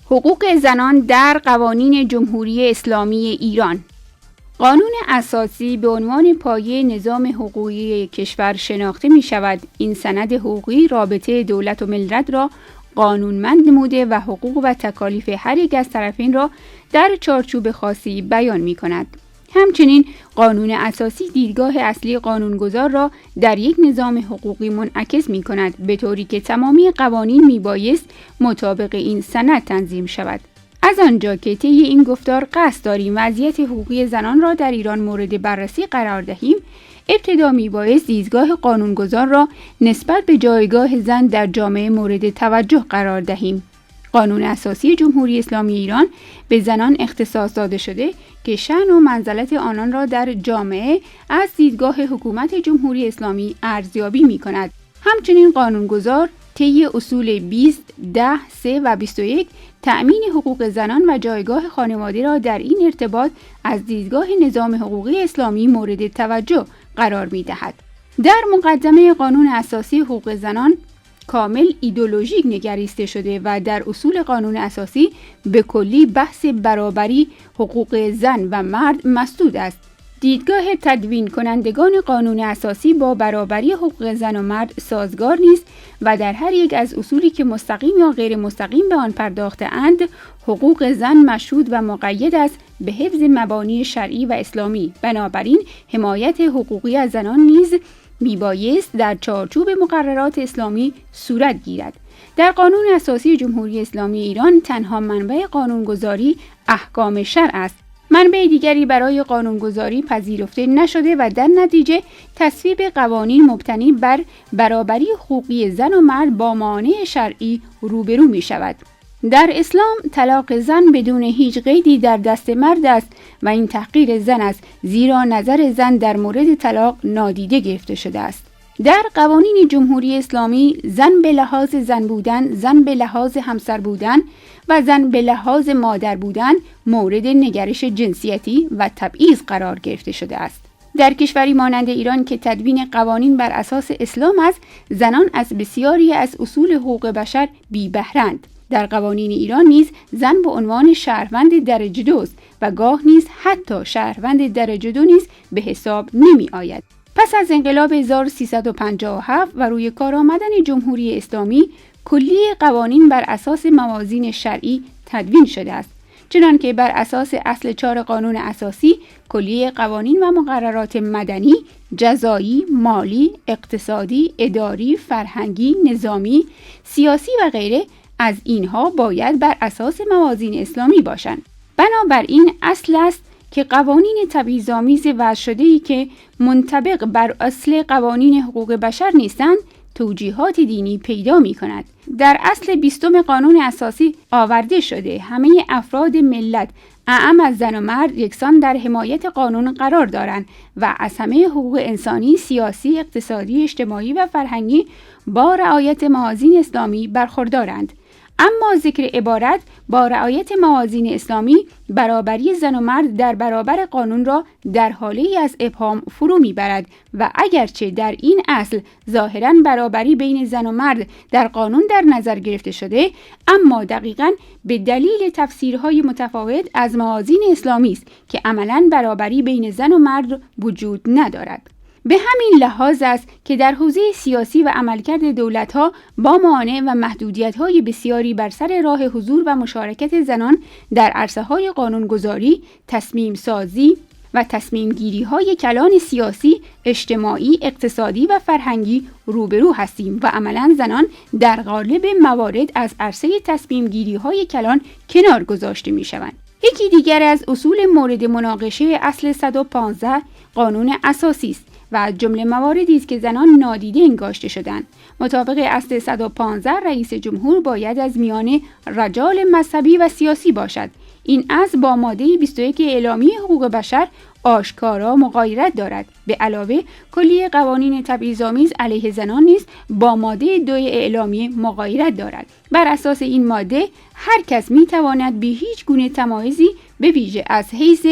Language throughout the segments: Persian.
حقوق زنان در قوانین جمهوری اسلامی ایران. قانون اساسی به عنوان پایه نظام حقوقی کشور شناخته می شود. این سند حقوقی رابطه دولت و ملت را قانونمند نموده و حقوق و تکالیف هر یک از طرفین را در چارچوب خاصی بیان می کند. همچنین قانون اساسی دیدگاه اصلی قانونگذار را در یک نظام حقوقی منعکس می کند، به طوری که تمامی قوانین می بایست مطابق این سند تنظیم شود. از آنجا که طی این گفتار قصد داریم وضعیت حقوقی زنان را در ایران مورد بررسی قرار دهیم، ابتدا می بایست دیدگاه قانونگذار را نسبت به جایگاه زن در جامعه مورد توجه قرار دهیم. قانون اساسی جمهوری اسلامی ایران به زنان اختصاص داده شده که شأن و منزلت آنان را در جامعه از دیدگاه حکومت جمهوری اسلامی ارزیابی می کند. همچنین قانونگذار طی اصول 20, 10, 3 و 21 تأمین حقوق زنان و جایگاه خانواده را در این ارتباط از دیدگاه نظام حقوقی اسلامی مورد توجه قرار می دهد. در مقدمه قانون اساسی حقوق زنان کامل ایدئولوژیک نگریسته شده و در اصول قانون اساسی به کلی بحث برابری حقوق زن و مرد مسدود است. دیدگاه تدوین کنندگان قانون اساسی با برابری حقوق زن و مرد سازگار نیست و در هر یک از اصولی که مستقیم یا غیر مستقیم به آن پرداخته اند، حقوق زن مشروط و مقید است به حفظ مبانی شرعی و اسلامی. بنابراین حمایت حقوقی از زنان نیز میبایست در چارچوب مقررات اسلامی صورت گیرد. در قانون اساسی جمهوری اسلامی ایران تنها منبع قانونگذاری احکام شرع است. منبع دیگری برای قانونگذاری پذیرفته نشده و در نتیجه تصویب قوانین مبتنی بر برابری حقوقی زن و مرد با موانع شرعی روبرو می شود. در اسلام طلاق زن بدون هیچ قیدی در دست مرد است و این تحقیر زن است، زیرا نظر زن در مورد طلاق نادیده گرفته شده است. در قوانین جمهوری اسلامی زن به لحاظ زن بودن، زن به لحاظ همسر بودن و زن به لحاظ مادر بودن مورد نگرش جنسیتی و تبعیض قرار گرفته شده است. در کشوری مانند ایران که تدوین قوانین بر اساس اسلام است، زنان از بسیاری از اصول حقوق بشر بی بهره‌اند. در قوانین ایران نیز زن به عنوان شهروند درجه 2 و گاه نیز حتی شهروند درجه 2 نیز به حساب نمی آید. پس از انقلاب 1357 و روی کار آمدن جمهوری اسلامی، کلیه قوانین بر اساس موازین شرعی تدوین شده است. چنانکه بر اساس اصل 4 قانون اساسی، کلیه قوانین و مقررات مدنی، جزایی، مالی، اقتصادی، اداری، فرهنگی، نظامی، سیاسی و غیره از اینها باید بر اساس موازین اسلامی باشند. بنابراین اصل است که قوانین تبعیض‌آمیز وضع شده‌ای که منطبق بر اصل قوانین حقوق بشر نیستند، توجیهات دینی پیدا می کند. در اصل 20 قانون اساسی آورده شده همه افراد ملت اعم از زن و مرد یکسان در حمایت قانون قرار دارند و از همه حقوق انسانی، سیاسی، اقتصادی، اجتماعی و فرهنگی با رعایت موازین اسلامی برخوردارند. اما ذکر عبارت با رعایت موازین اسلامی برابری زن و مرد در برابر قانون را در حالی از ابهام فرو میبرد و اگرچه در این اصل ظاهراً برابری بین زن و مرد در قانون در نظر گرفته شده، اما دقیقاً به دلیل تفسیرهای متفاوت از موازین اسلامی است که عملاً برابری بین زن و مرد وجود ندارد. به همین لحاظ است که در حوزه سیاسی و عملکرد دولت‌ها با موانع و محدودیت‌های بسیاری بر سر راه حضور و مشارکت زنان در عرصه‌های قانونگذاری، تصمیم سازی و تصمیم گیری‌های کلان سیاسی، اجتماعی، اقتصادی و فرهنگی روبرو هستیم و عملاً زنان در غالب موارد از عرصه تصمیم گیری‌های کلان کنار گذاشته می‌شوند. یکی دیگر از اصول مورد مناقشه اصل 115 قانون اساسی است و از جمله مواردی است که زنان نادیده انگاشته شدند. مطابق اصل 115 رئیس جمهور باید از میان رجال مذهبی و سیاسی باشد. این اصل با ماده 21 اعلامیه حقوق بشر آشکارا مغایرت دارد. به علاوه کلیه قوانین تبعیض‌آمیز علیه زنان نیز با ماده 2 اعلامیه مغایرت دارد. بر اساس این ماده هر کس میتواند بی هیچ گونه تمایزی به ویژه از حیث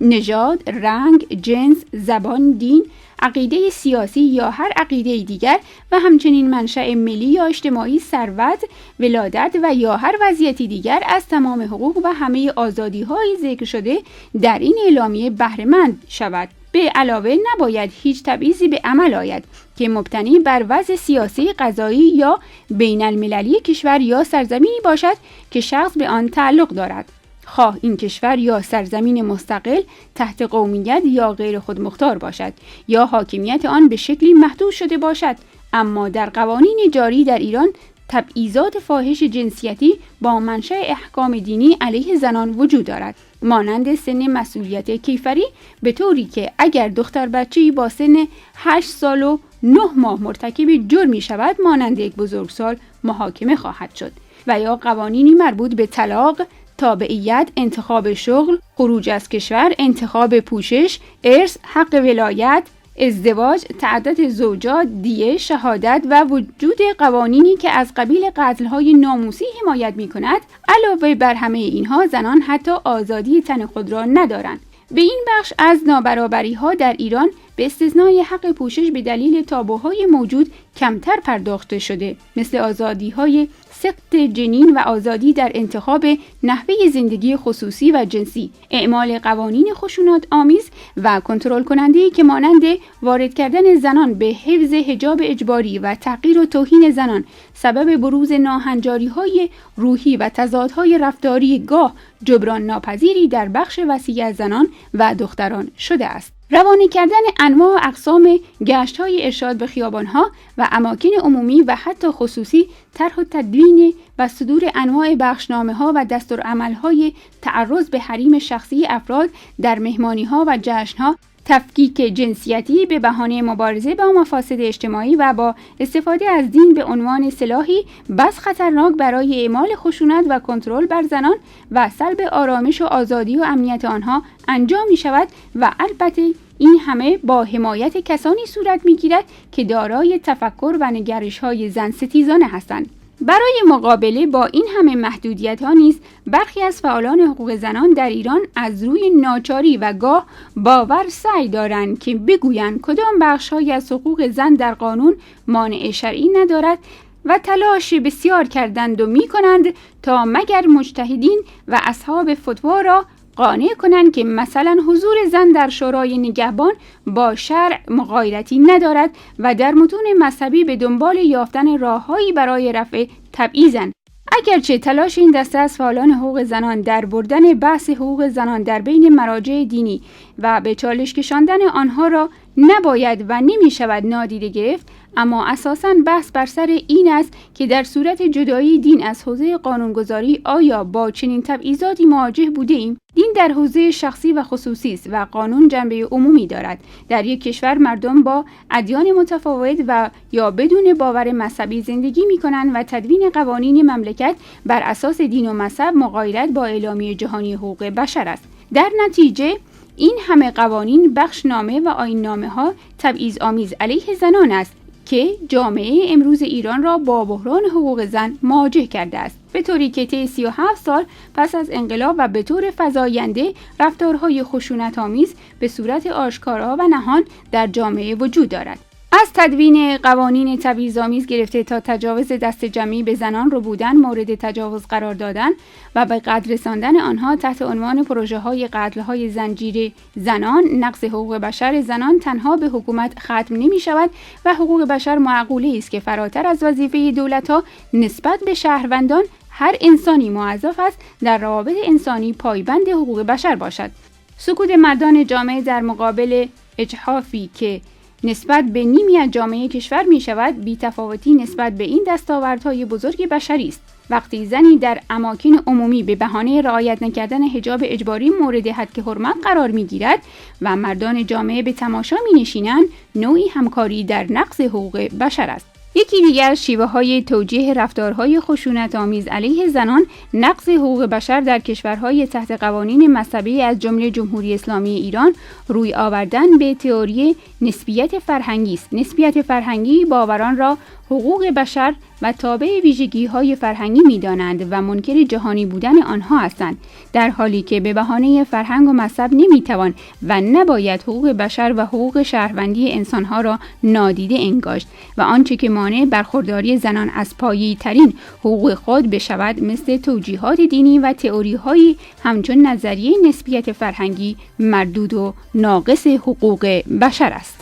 نژاد، رنگ، جنس، زبان، دین، عقیده سیاسی یا هر عقیده دیگر و همچنین منشأ ملی یا اجتماعی، ثروت، ولادت و یا هر وضعیتی دیگر از تمام حقوق و همه آزادی‌های ذکر شده در این اعلامیه بهره مند شود. به علاوه نباید هیچ تبعیضی به عمل آید که مبتنی بر وضع سیاسی، قضایی یا بین المللی کشور یا سرزمینی باشد که شخص به آن تعلق دارد، خواه این کشور یا سرزمین مستقل تحت قومیت یا غیر خودمختار باشد یا حاکمیت آن به شکلی محدود شده باشد. اما در قوانین جاری در ایران تبعیضات فاحش جنسیتی با منشأ احکام دینی علیه زنان وجود دارد، مانند سن مسئولیت کیفری، به طوری که اگر دختر بچه‌ای با سن 8 سال و 9 ماه مرتکب جرمی شود مانند یک بزرگسال محاکمه خواهد شد، و یا قوانینی مربوط به طلاق، تابعیت، انتخاب شغل، خروج از کشور، انتخاب پوشش، ارث، حق ولایت، ازدواج، تعدد زوجات، دیه، شهادت و وجود قوانینی که از قبیل قتل‌های ناموسی حمایت می‌کند. علاوه بر همه اینها زنان حتی آزادی تن خود را ندارند. به این بخش از نابرابری‌ها در ایران به استثنای حق پوشش به دلیل تابوهای موجود کمتر پرداخته شده، مثل آزادی‌های سقط جنین و آزادی در انتخاب نحوه زندگی خصوصی و جنسی، اعمال قوانین خشونت آمیز و کنترل کننده‌ای که مانند وارد کردن زنان به حفظ حجاب اجباری و تحقیر و توهین زنان سبب بروز ناهنجاری‌های روحی و تضادهای رفتاری گاه جبران ناپذیری در بخش وسیع از زنان و دختران شده است. روانه کردن انواع و اقسام گشت‌های ارشاد به خیابان‌ها و اماکن عمومی و حتی خصوصی، طرح و تدوین و صدور انواع بخشنامه‌ها و دستورالعمل‌های تعرض به حریم شخصی افراد در مهمانی‌ها و جشن‌ها، تفکیک جنسیتی به بهانه مبارزه با مفاسد اجتماعی و با استفاده از دین به عنوان سلاحی بس خطرناک برای اعمال خشونت و کنترل بر زنان و سلب آرامش و آزادی و امنیت آنها انجام می شود، و البته این همه با حمایت کسانی صورت می گیرد که دارای تفکر و نگرش‌های زن ستیزانه هستند. برای مقابله با این همه محدودیت‌ها نیز برخی از فعالان حقوق زنان در ایران از روی ناچاری و گاه باور سعی دارند که بگویند کدام بخش‌هایی از حقوق زن در قانون مانع شرعی ندارد و تلاش بسیار کردند و می‌کنند تا مگر مجتهدین و اصحاب فتوا را قانع کنند که مثلا حضور زن در شورای نگهبان با شرع مغایرتی ندارد و در متون مذهبی به دنبال یافتن راههایی برای رفع تبعیضند. اگرچه تلاش این دسته از فعالان حقوق زنان در بردن بحث حقوق زنان در بین مراجع دینی و به چالش کشاندن آنها را نباید و نمی شود نادیده گرفت، اما اساساً بحث بر سر این است که در صورت جدایی دین از حوزه قانونگذاری آیا با چنین تبعیضاتی مواجه بوده ایم؟ دین در حوزه شخصی و خصوصی است و قانون جنبه عمومی دارد. در یک کشور مردم با ادیان متفاوت و یا بدون باور مذهبی زندگی می‌کنند و تدوین قوانین مملکت بر اساس دین و مذهب مغایرت با اعلامیه جهانی حقوق بشر است. در نتیجه این همه قوانین، بخشنامه و آیین‌نامه‌ها تبعیض آمیز علیه زنان است که جامعه امروز ایران را با بحران حقوق زن مواجه کرده است، به طوری که طی 37 سال پس از انقلاب و به طور فزاینده رفتارهای خشونت‌آمیز به صورت آشکارا و نهان در جامعه وجود دارد. از تدوین قوانین تبعیض‌آمیز گرفته تا تجاوز دست جمعی به زنان رو بودن مورد تجاوز قرار دادن و به قتل رساندن آنها تحت عنوان پروژه‌های قتل‌های زنجیره زنان، نقض حقوق بشر زنان تنها به حکومت ختم نمی‌شود و حقوق بشر معقوله است که فراتر از وظیفه دولت‌ها نسبت به شهروندان، هر انسانی موظف است در روابط انسانی پایبند حقوق بشر باشد. سکوت مردان جامعه در مقابل اجحافی که نسبت به نیمی از جامعه کشور می شود، بی‌تفاوتی نسبت به این دستاوردهای بزرگ بشری است. وقتی زنی در اماکن عمومی به بهانه رعایت نکردن حجاب اجباری مورد حد حرمت قرار می گیرد و مردان جامعه به تماشا می نشینند، نوعی همکاری در نقض حقوق بشر است. یکی دیگر از شیوه‌های توجیه رفتارهای خشونت‌آمیز علیه زنان، نقض حقوق بشر در کشورهای تحت قوانین مذهبی از جمله جمهوری اسلامی ایران، روی آوردن به تئوری نسبیت فرهنگی است. نسبیت فرهنگی باوران را حقوق بشر و تابع ویژگی‌های فرهنگی می‌دانند و منکر جهانی بودن آنها هستند، در حالی که به بهانه فرهنگ و مذهب نمی‌توان و نباید حقوق بشر و حقوق شهروندی انسان‌ها را نادیده انگاشت و آنچه که مانع برخورداری زنان از پایه‌ترین حقوق خود بشود مثل توجیهات دینی و تئوری‌هایی همچون نظریه نسبیت فرهنگی مردود و ناقص حقوق بشر است.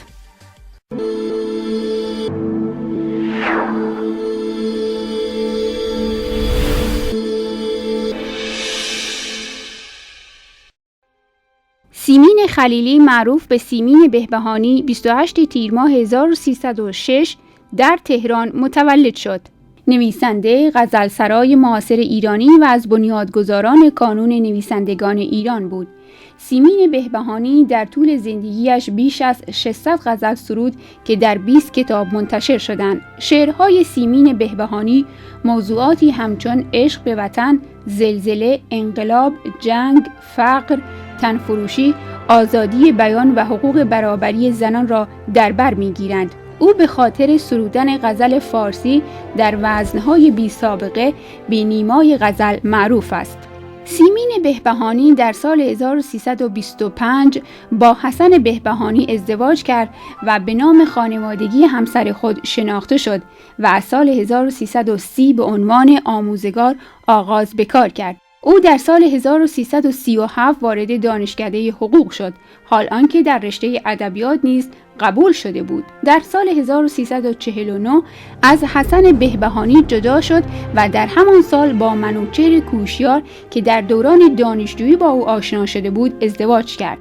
سیمین خلیلی معروف به سیمین بهبهانی 28 تیر ماه 1306 در تهران متولد شد. نویسنده غزلسرای معاصر ایرانی و از بنیادگذاران کانون نویسندگان ایران بود. سیمین بهبهانی در طول زندگیش بیش از 600 غزل سرود که در 20 کتاب منتشر شدند. شعرهای سیمین بهبهانی موضوعاتی همچون عشق به وطن، زلزله، انقلاب، جنگ، فقر، تنفروشی، آزادی بیان و حقوق برابری زنان را در بر می‌گیرند. او به خاطر سرودن غزل فارسی در وزن‌های بی سابقه به نیمای غزل معروف است. سیمین بهبهانی در سال 1325 با حسن بهبهانی ازدواج کرد و به نام خانوادگی همسر خود شناخته شد و از سال 1330 به عنوان آموزگار آغاز به کار کرد. او در سال 1337 وارد دانشکده حقوق شد، حال آنکه در رشته ادبیات نیز قبول شده بود. در سال 1349 از حسن بهبهانی جدا شد و در همان سال با منوچهر کوشیار که در دوران دانشجویی با او آشنا شده بود ازدواج کرد.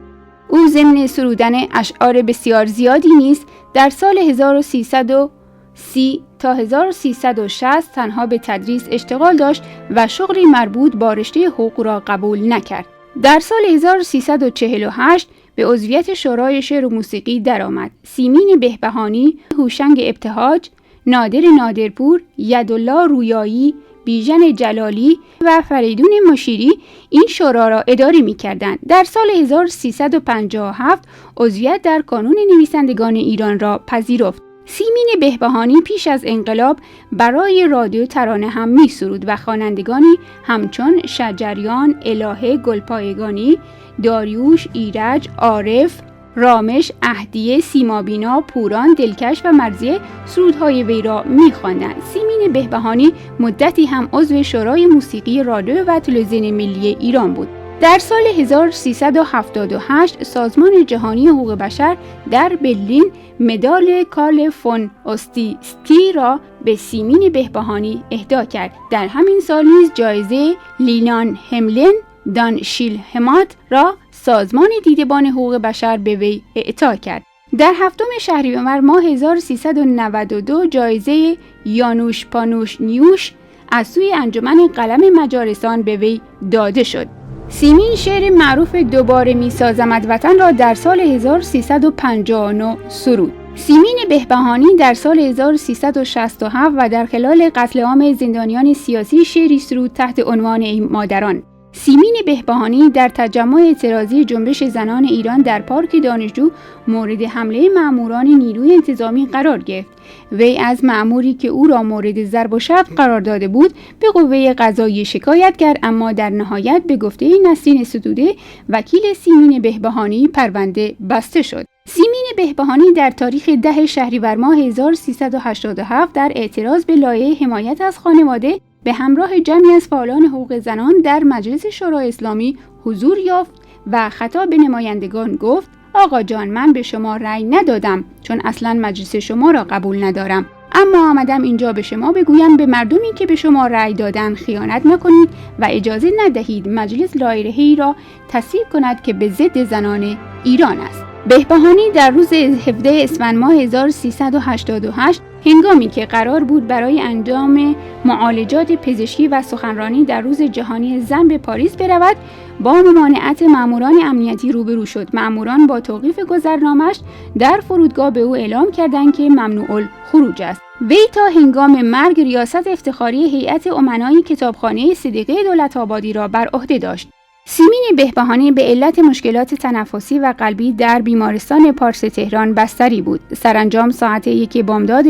او ضمن سرودن اشعار بسیار زیادی نیز در سال 1330 تا 1360 تنها به تدریس اشتغال داشت و شغلی مربوط با رشته حقوق را قبول نکرد. در سال 1348 به عضویت شورای شعر و موسیقی درآمد. سیمین بهبهانی، هوشنگ ابتهاج، نادر نادرپور، یدالله رویایی، بیژن جلالی و فریدون مشیری این شورا را اداره می‌کردند. در سال 1357 عضویت در کانون نویسندگان ایران را پذیرفت. سیمین بهبهانی پیش از انقلاب برای رادیو ترانه هم می‌سرود و خوانندگانی همچون شجریان، الهه گلپایگانی، داریوش، ایرج، عارف، رامش، اهدیه، سیمابینا، پوران، دلکش و مرضیه سرودهای وی را می‌خواندند. سیمین بهبهانی مدتی هم عضو شورای موسیقی رادیو و تلویزیون ملی ایران بود. در سال 1378 سازمان جهانی حقوق بشر در برلین مدال کارل فون اوستیسکی را به سیمین بهبهانی اهدا کرد. در همین سال نیز جایزه لینان هملن دان شیلهمات را سازمان دیدبان حقوق بشر به وی اعطا کرد. در 7 شهریور ماه 1392 جایزه یانوش پانوش نیوش از سوی انجمن قلم مجارستان به وی داده شد. سیمین شعر معروف دوباره میسازمت وطن را در سال 1359 سرود. سیمین بهبهانی در سال 1367 و در خلال قتل عام زندانیان سیاسی شعری سرود تحت عنوان ای مادران. سیمین بهبهانی در تجمع اعتراضی جنبش زنان ایران در پارک دانشجو مورد حمله ماموران نیروی انتظامی قرار گرفت. وی از مأموری که او را مورد ضرب و شتم قرار داده بود به قوه قضاییه شکایت کرد، اما در نهایت به گفته نسرین ستوده وکیل سیمین بهبهانی پرونده بسته شد. سیمین بهبهانی در تاریخ 10 شهریور ماه 1387 در اعتراض به لایحه حمایت از خانواده به همراه جمعی از فعالان حقوق زنان در مجلس شورای اسلامی حضور یافت و خطاب به نمایندگان گفت: آقا جان، من به شما رأی ندادم چون اصلا مجلس شما را قبول ندارم، اما آمدم اینجا به شما بگویم به مردمی که به شما رأی دادن خیانت نکنید و اجازه ندهید مجلس لایحه‌ای را تصویب کند که به ضد زنان ایران است. بهبهانی در روز 17 اسفند ماه 1388 هنگامی که قرار بود برای انجام معالجات پزشکی و سخنرانی در روز جهانی زن به پاریس برود، با ممانعت ماموران امنیتی روبرو شد. ماموران با توقیف گذرنامه‌اش در فرودگاه به او اعلام کردند که ممنوع الخروج است. وی تا هنگام مرگ ریاست افتخاری هیئت امنای کتابخانه صدیقه دولت‌آبادی را بر عهده داشت. سیمین بهبهانی به علت مشکلات تنفسی و قلبی در بیمارستان پارس تهران بستری بود. سرانجام ساعت 1 بامداد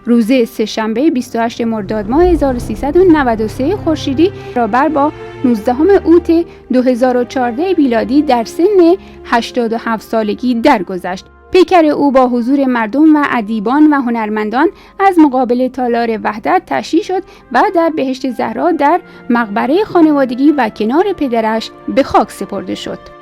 روز سه‌شنبه 28 مرداد ماه 1393 خورشیدی برابر با 19 اوت 2014 میلادی در سن 87 سالگی درگذشت. پیکر او با حضور مردم و ادیبان و هنرمندان از مقابل تالار وحدت تشییع شد و در بهشت زهرا در مقبره خانوادگی و کنار پدرش به خاک سپرده شد.